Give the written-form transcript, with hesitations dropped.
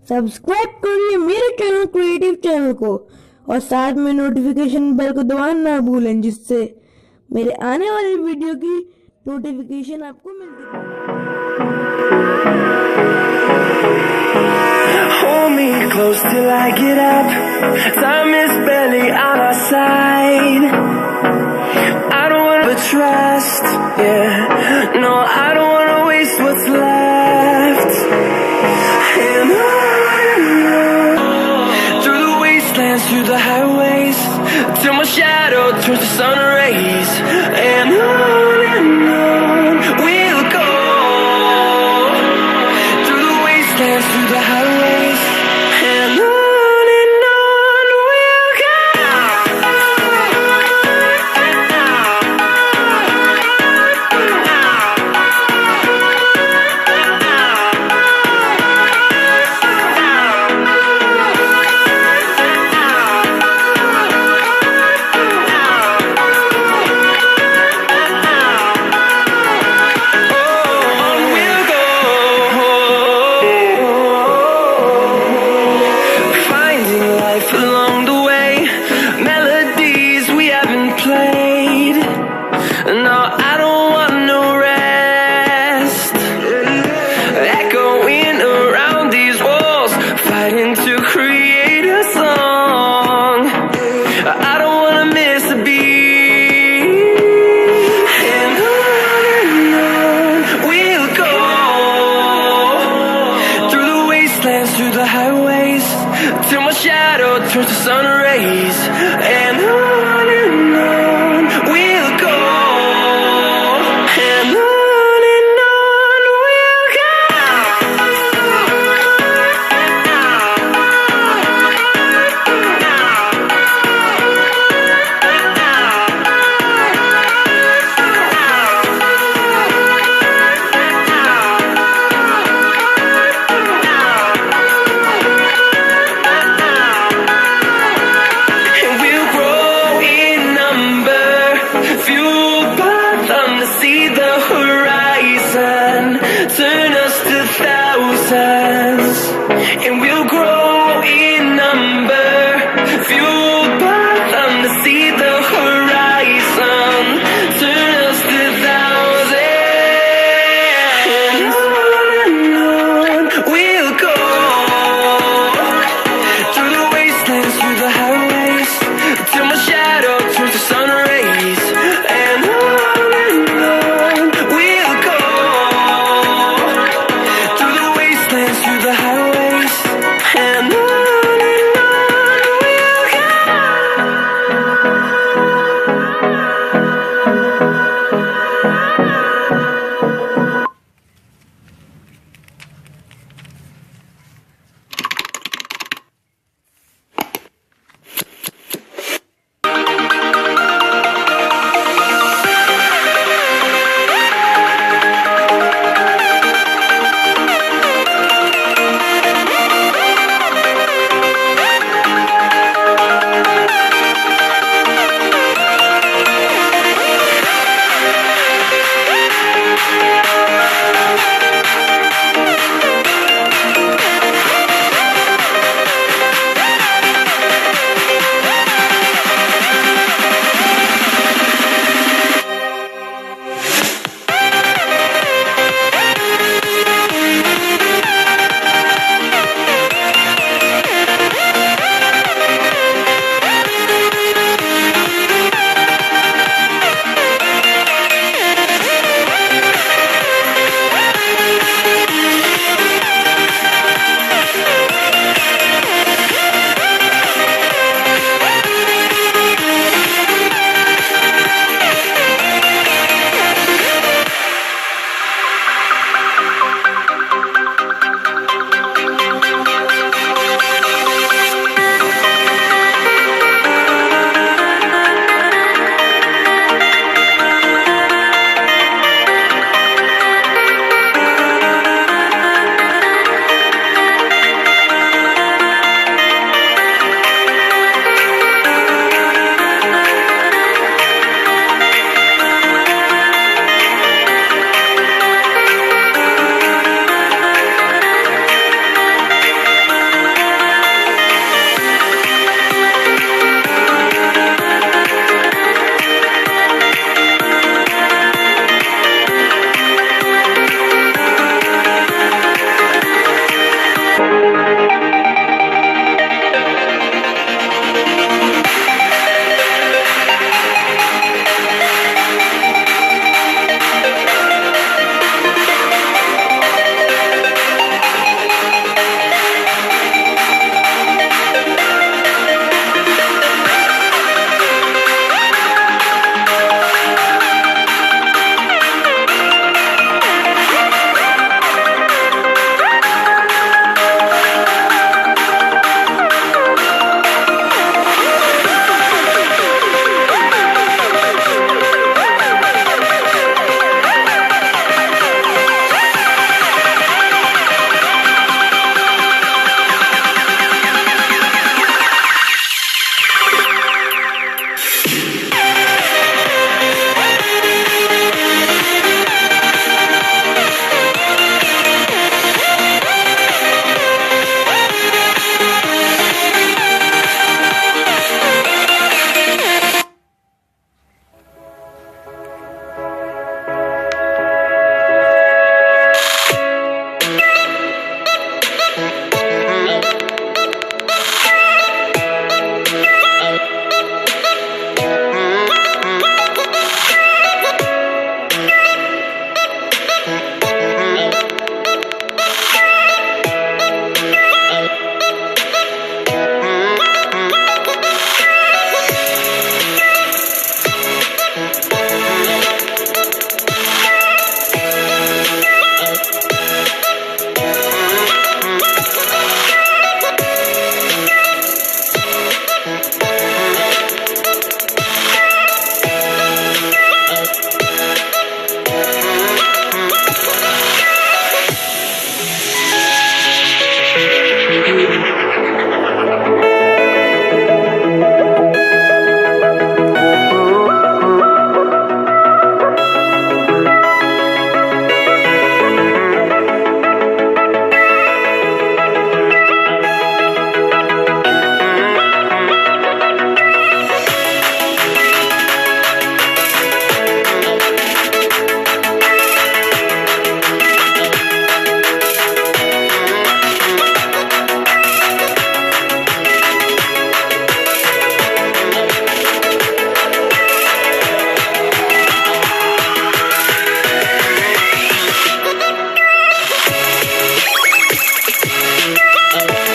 सब्सक्राइब करिए मेरे channel creative channel को और साथ में नोटिफिकेशन बेल को दबाना ना भूलें, जिससे मेरे आने वाली वीडियो की नोटिफिकेशन आपको मिलती है। Hold me close till I get up. Time is barely on our side. I don't wanna trust, yeah. No, I don't wanna waste what's left. And on through the wastelands, through the highways, till my shadow turns to sun rays. And on we'll go through the wastelands, through the highways, and on we'll go. Along the way, melodies we haven't played. No, I don't want no rest. Echoing around these walls, fighting to create a song. I don't wanna miss a beat. And on we'll go through the wastelands, through the highways, till my shadow turns to sun rays. And on we'll go. And on we'll go. And we'll grow Bye.